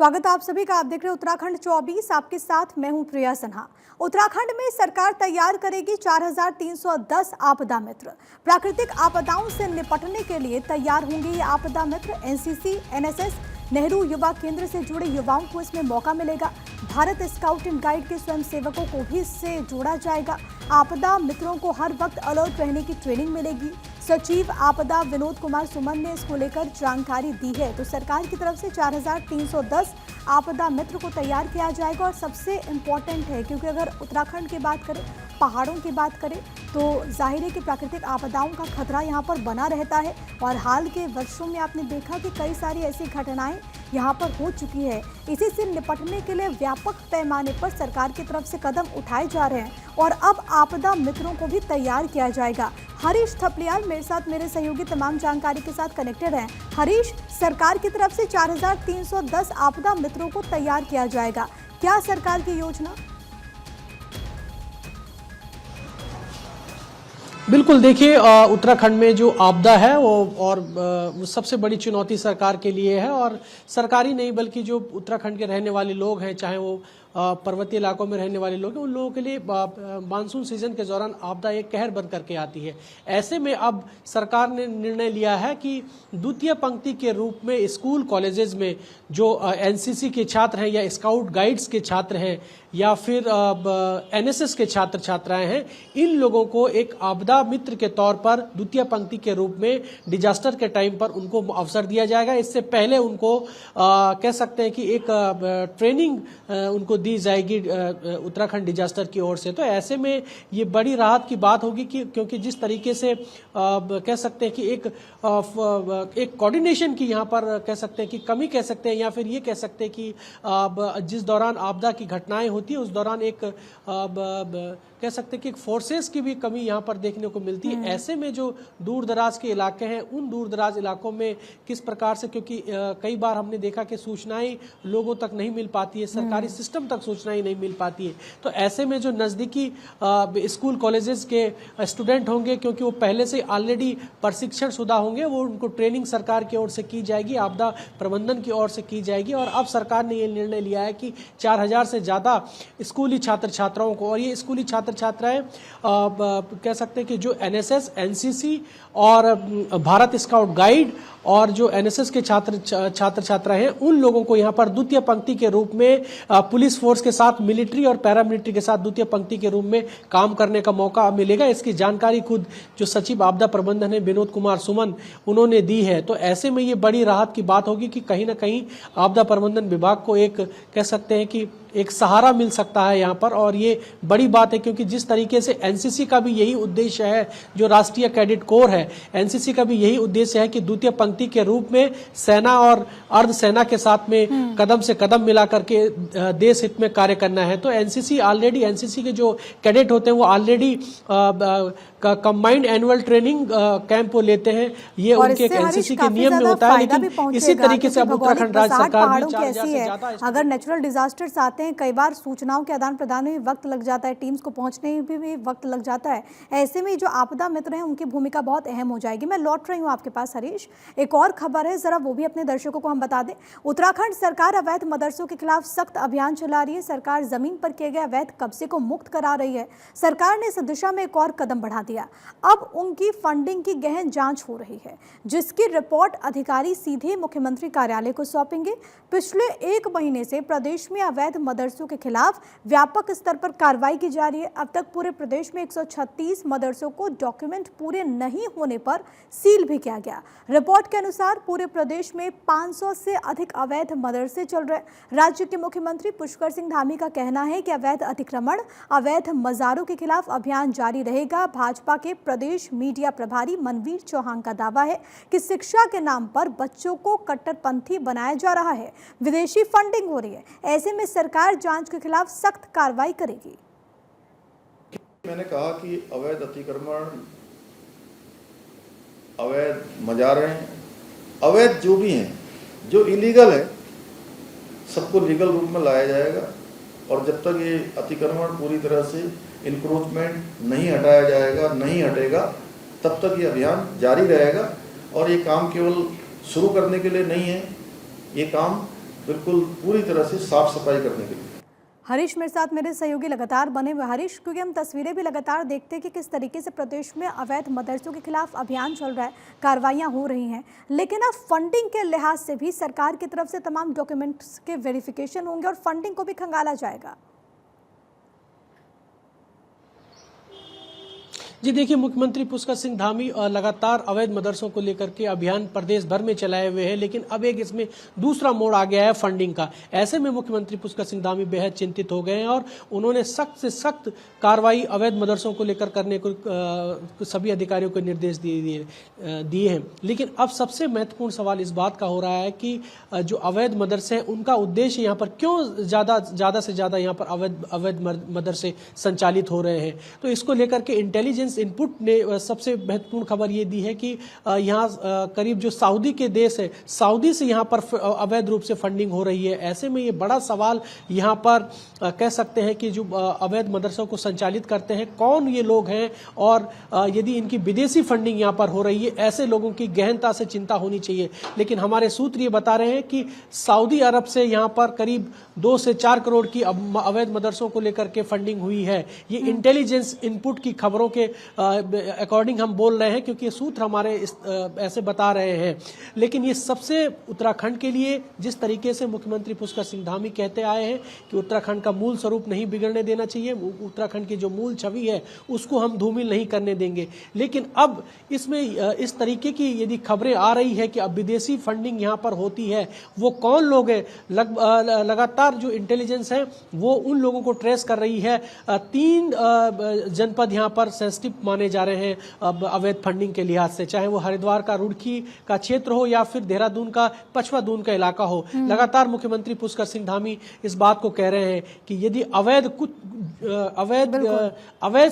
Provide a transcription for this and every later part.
स्वागत है आप सभी का। आप देख रहे हैं उत्तराखंड 24। आपके साथ मैं हूं प्रिया सिन्हा। उत्तराखंड में सरकार तैयार करेगी 4310 आपदा मित्र। प्राकृतिक आपदाओं से निपटने के लिए तैयार होंगे ये आपदा मित्र। एनसीसी, एनएसएस, नेहरू युवा केंद्र से जुड़े युवाओं को इसमें मौका मिलेगा। भारत स्काउट एंड गाइड के स्वयंसेवकों को भी इससे जोड़ा जाएगा। आपदा मित्रों को हर वक्त अलर्ट रहने की ट्रेनिंग मिलेगी। सचिव आपदा विनोद कुमार सुमन ने इसको लेकर जानकारी दी है। तो सरकार की तरफ से 4310 आपदा मित्र को तैयार किया जाएगा। और सबसे इम्पॉर्टेंट है, क्योंकि अगर उत्तराखंड की बात करें, पहाड़ों की बात करें, तो जाहिर है कि प्राकृतिक आपदाओं का खतरा यहाँ पर बना रहता है। और हाल के वर्षों में आपने देखा कि कई सारी ऐसी घटनाएं यहाँ पर हो चुकी है। इसी से निपटने के लिए व्यापक पैमाने पर सरकार की तरफ से कदम उठाए जा रहे हैं और अब आपदा मित्रों को भी तैयार किया जाएगा। हरीश थपलियाल मेरे साथ, मेरे सहयोगी तमाम जानकारी के साथ कनेक्टेड हैं। हरीश, सरकार की तरफ से 4310 आपदा मित्रों को तैयार किया जाएगा, क्या सरकार की योजना? बिल्कुल, देखिए उत्तराखंड में जो आपदा है वो सबसे बड़ी चुनौती सरकार के लिए है। और सरकारी नहीं बल्कि जो उत्तराखंड के रहने वाले लोग हैं, चाहे वो पर्वतीय इलाकों में रहने वाले लोग हैं, उन लोगों के लिए मानसून सीजन के दौरान आपदा एक कहर बन करके आती है। ऐसे में अब सरकार ने निर्णय लिया है कि द्वितीय पंक्ति के रूप में स्कूल कॉलेजेस में जो एनसीसी के छात्र हैं या स्काउट गाइड्स के छात्र हैं या फिर एनएसएस के छात्र छात्राएं हैं, इन लोगों को एक आपदा मित्र के तौर पर द्वितीय पंक्ति के रूप में डिजास्टर के टाइम पर उनको अवसर दिया जाएगा। इससे पहले उनको कह सकते हैं कि एक ट्रेनिंग उनको दी जाएगी उत्तराखंड डिजास्टर की ओर से। तो ऐसे में ये बड़ी राहत की बात होगी कि क्योंकि जिस तरीके से कह सकते हैं कि एक कोऑर्डिनेशन की यहाँ पर कह सकते हैं कि कमी कह सकते हैं, या फिर ये कह सकते हैं कि जिस दौरान आपदा की घटनाएं होती है उस दौरान एक कह सकते हैं कि फोर्सेस की भी कमी यहाँ पर देखने को मिलती है। ऐसे में जो दूर दराज के इलाके हैं, उन दूर दराज इलाकों में किस प्रकार से, क्योंकि कई बार हमने देखा कि सूचनाएं लोगों तक नहीं मिल पाती है, सरकारी सिस्टम तक सूचनाएं नहीं मिल पाती है। तो ऐसे में जो नज़दीकी स्कूल कॉलेजेस के स्टूडेंट होंगे, क्योंकि वो पहले से ऑलरेडी प्रशिक्षण शुदा होंगे, वो उनको ट्रेनिंग सरकार की ओर से की जाएगी, आपदा प्रबंधन की ओर से की जाएगी। और अब सरकार ने ये निर्णय लिया है कि 4000 से ज़्यादा स्कूली छात्र छात्राओं को, और ये स्कूली छात्र छात्राएं कह सकते हैं कि जो एनएसएस, एनसीसी और भारत स्काउट गाइड और जो एनएसएस के छात्र छात्रा हैं, उन लोगों को यहाँ पर द्वितीय पंक्ति के रूप में पुलिस फोर्स के साथ, मिलिट्री और पैरामिलिट्री के साथ द्वितीय पंक्ति के रूप में काम करने का मौका मिलेगा। इसकी जानकारी खुद जो सचिव आपदा प्रबंधन है विनोद कुमार सुमन, उन्होंने दी है। तो ऐसे में ये बड़ी राहत की बात होगी कि कहीं ना कहीं आपदा प्रबंधन विभाग को एक कह सकते हैं कि एक सहारा मिल सकता है यहाँ पर। और ये बड़ी बात है क्योंकि जिस तरीके से एनसीसी का भी यही उद्देश्य है, जो राष्ट्रीय कैडेट कोर है, एनसीसी का भी यही उद्देश्य है कि द्वितीय पंक्ति के रूप में सेना और अर्धसेना के साथ में कदम से कदम मिला करके देश हित में कार्य करना है। तो एनसीसी के जो कैडेट होते हैं वो already combined annual training camp वो लेते हैं। ये उनके एनसीसी के नियम में होता है। लेकिन इसी तरीके से अब उत्तराखंड राज्य सरकार भी 4000 से ज्यादा, अगर नेचुरल डिजास्टर्स आते हैं, कई बार सूचनाओं के आदान प्रदान में वक्त लग जाता है, टीम्स को पहुंचने में भी वक्त लग जाता है। ऐसे में जो आपदा मित्र हैं उनकी भूमिका बहुत अहम हो जाएगी। मैं लौट रही हूँ आपके पास हरीश, एक और खबर है, जरा वो भी अपने दर्शकों को हम बता दें। उत्तराखंड सरकार अवैध मदरसों के खिलाफ सख्त अभियान चला रही है। सरकार जमीन पर किए गए अवैध कब्जे को मुक्त करा रही है। सरकार ने इस दिशा में एक और कदम बढ़ा दिया। अब उनकी फंडिंग की गहन जांच हो रही है, जिसकी रिपोर्ट अधिकारी सीधे मुख्यमंत्री कार्यालय को सौंपेंगे। पिछले 1 महीने से प्रदेश में अवैध मदरसों के खिलाफ व्यापक स्तर पर कार्रवाई की जा रही है। अब तक पूरे प्रदेश में 136 मदरसों को डॉक्यूमेंट पूरे नहीं होने पर सील भी किया गया। रिपोर्ट के अनुसार पूरे प्रदेश में 500 से अधिक अवैध मदरसे चल रहे। राज्य के मुख्यमंत्री पुष्कर सिंह धामी का कहना है कि अवैध अतिक्रमण, अवैध मज़ारों के खिलाफ अभियान जारी रहेगा। भाजपा के प्रदेश मीडिया प्रभारी मनवीर चौहान का दावा है कि शिक्षा के नाम पर बच्चों को कट्टरपंथी बनाया जा रहा है, विदेशी फंडिंग हो रही है। ऐसे में सरकार जांच के खिलाफ सख्त कार्रवाई करेगी। मैंने कहा कि अवैध अतिक्रमण, अवैध मज़ारें, अवैध जो भी हैं, जो इलीगल है, सबको लीगल रूप में लाया जाएगा। और जब तक ये अतिक्रमण पूरी तरह से इंक्रोचमेंट नहीं हटाया जाएगा, नहीं हटेगा, तब तक ये अभियान जारी रहेगा। और ये काम केवल शुरू करने के लिए नहीं है, ये काम बिल्कुल पूरी तरह से साफ सफाई करने के लिए। हरीश मेरे साथ मेरे सहयोगी लगातार बने हुए। हरीश, क्योंकि हम तस्वीरें भी लगातार देखते हैं कि किस तरीके से प्रदेश में अवैध मदरसों के खिलाफ अभियान चल रहा है, कार्रवाइयां हो रही हैं, लेकिन अब फंडिंग के लिहाज से भी सरकार की तरफ से तमाम डॉक्यूमेंट्स के वेरिफिकेशन होंगे और फंडिंग को भी खंगाला जाएगा। जी देखिए, मुख्यमंत्री पुष्कर सिंह धामी लगातार अवैध मदरसों को लेकर के अभियान प्रदेश भर में चलाए हुए हैं, लेकिन अब एक इसमें दूसरा मोड़ आ गया है फंडिंग का। ऐसे में मुख्यमंत्री पुष्कर सिंह धामी बेहद चिंतित हो गए हैं और उन्होंने सख्त से सख्त कार्रवाई अवैध मदरसों को लेकर करने को सभी अधिकारियों को निर्देश दिए हैं। लेकिन अब सबसे महत्वपूर्ण सवाल इस बात का हो रहा है कि जो अवैध मदरसे हैं उनका उद्देश्य यहाँ पर क्यों ज़्यादा से ज़्यादा यहाँ पर अवैध मदरसे संचालित हो रहे हैं। तो इसको लेकर के इंटेलिजेंस इनपुट ने सबसे महत्वपूर्ण खबर ये दी है कि यहाँ करीब जो सऊदी के देश है, सऊदी से यहाँ पर अवैध रूप से फंडिंग हो रही है। ऐसे में ये बड़ा सवाल यहाँ पर कह सकते हैं कि जो अवैध मदरसों को संचालित करते हैं कौन ये लोग हैं, और यदि इनकी विदेशी फंडिंग यहाँ पर हो रही है, ऐसे लोगों की गहनता से चिंता होनी चाहिए। लेकिन हमारे सूत्र ये बता रहे हैं कि सऊदी अरब से यहाँ पर करीब 2 से 4 करोड़ की अवैध मदरसों को लेकर के फंडिंग हुई है। ये इंटेलिजेंस इनपुट की खबरों के अकॉर्डिंग हम बोल रहे हैं, क्योंकि ये सूत्र हमारे ऐसे बता रहे हैं। लेकिन ये सबसे उत्तराखंड के लिए, जिस तरीके से मुख्यमंत्री पुष्कर सिंह धामी कहते आए हैं कि उत्तराखंड का मूल स्वरूप नहीं बिगड़ने देना चाहिए, उत्तराखंड की जो मूल छवि है उसको हम धूमिल नहीं करने देंगे। लेकिन अब इसमें इस तरीके की यदि खबरें आ रही है कि अब विदेशी फंडिंग यहाँ पर होती है, वो कौन लोग हैं, लगातार जो इंटेलिजेंस है वो उन लोगों को ट्रेस कर रही है। 3 जनपद यहाँ पर सेंसिटिव माने जा रहे हैं अब अवैध फंडिंग के लिहाज से, चाहे वो हरिद्वार का रुड़की का क्षेत्र हो या फिर देहरादून का पछवा दून का इलाका हो। लगातार मुख्यमंत्री पुष्कर सिंह धामी इस बात को कह रहे हैं कि यदि अवैध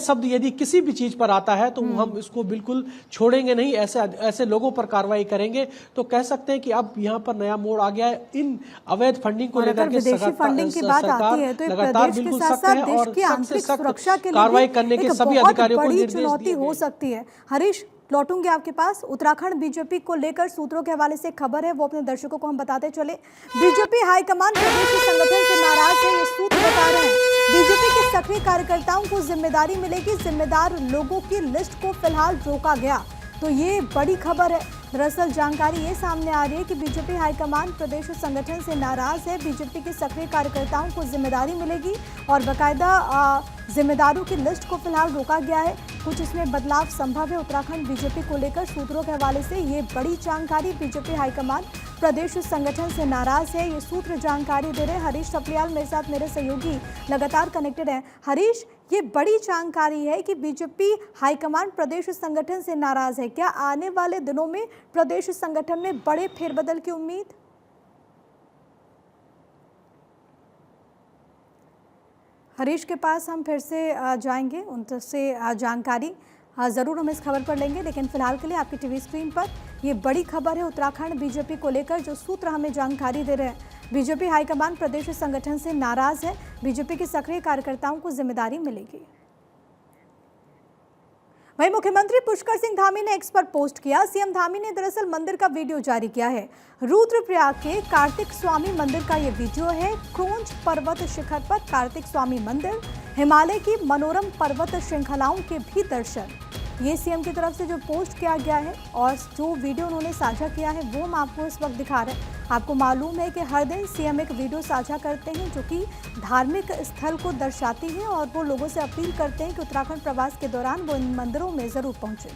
शब्द यदि किसी भी चीज पर आता है तो हम इसको बिल्कुल छोड़ेंगे नहीं, ऐसे लोगों पर कार्रवाई करेंगे। तो कह सकते हैं कि अब यहाँ पर नया मोड़ आ गया है इन अवैध फंडिंग को लेकर के। फंडिंग की बात आती है तो लगातार प्रदेश के बिल्कुल साथ सख्त है साथ देश और की आंतरिक सुरक्षा के लिए कार्रवाई करने के सभी अधिकारियों को निर्देश चुनौती हो सकती है। हरीश, लौटूंगे आपके पास। उत्तराखंड बीजेपी को लेकर सूत्रों के हवाले से खबर है, वो अपने दर्शकों को हम बताते चले। बीजेपी हाईकमान प्रदेश संगठन से नाराज है, ये सूत्र बता रहे हैं। बीजेपी के सक्रिय कार्यकर्ताओं को जिम्मेदारी मिलेगी, जिम्मेदार लोगों की लिस्ट को फिलहाल रोका गया। तो ये बड़ी खबर है। दरअसल जानकारी ये सामने आ रही है कि बीजेपी हाईकमान प्रदेश संगठन से नाराज है, बीजेपी के सक्रिय कार्यकर्ताओं को जिम्मेदारी मिलेगी और बाकायदा जिम्मेदारों की लिस्ट को फिलहाल रोका गया है। कुछ इसमें बदलाव संभव है उत्तराखंड बीजेपी को लेकर। सूत्रों के हवाले से ये बड़ी जानकारी, बीजेपी हाईकमान प्रदेश संगठन से नाराज है, ये सूत्र जानकारी दे रहे हैं। हरीश सप्रियाल मेरे साथ मेरे सहयोगी लगातार कनेक्टेड हैं। हरीश, ये बड़ी जानकारी है कि बीजेपी हाईकमान प्रदेश संगठन से नाराज है। क्या आने वाले दिनों में प्रदेश संगठन में बड़े फेरबदल की उम्मीद? हरीश के पास हम फिर से जाएंगे, उनसे जानकारी ज़रूर हम इस खबर पर लेंगे, लेकिन फिलहाल के लिए आपकी टीवी स्क्रीन पर ये बड़ी खबर है उत्तराखंड बीजेपी को लेकर, जो सूत्र हमें जानकारी दे रहे हैं। बीजेपी हाईकमान प्रदेश संगठन से नाराज है, बीजेपी के सक्रिय कार्यकर्ताओं को जिम्मेदारी मिलेगी। वहीं मुख्यमंत्री पुष्कर सिंह धामी ने एक्स पर पोस्ट किया। सीएम धामी ने दरअसल मंदिर का वीडियो जारी किया है। रुद्रप्रयाग के कार्तिक स्वामी मंदिर का ये वीडियो है। क्रोंच पर्वत शिखर पर कार्तिक स्वामी मंदिर, हिमालय की मनोरम पर्वत श्रृंखलाओं के भी दर्शन, ये सीएम की तरफ से जो पोस्ट किया गया है और जो वीडियो उन्होंने साझा किया है वो हम आपको इस वक्त दिखा रहे हैं। आपको मालूम है कि हर दिन सीएम एक वीडियो साझा करते हैं जो कि धार्मिक स्थल को दर्शाती है और वो लोगों से अपील करते हैं कि उत्तराखंड प्रवास के दौरान वो इन मंदिरों में ज़रूर पहुंचे।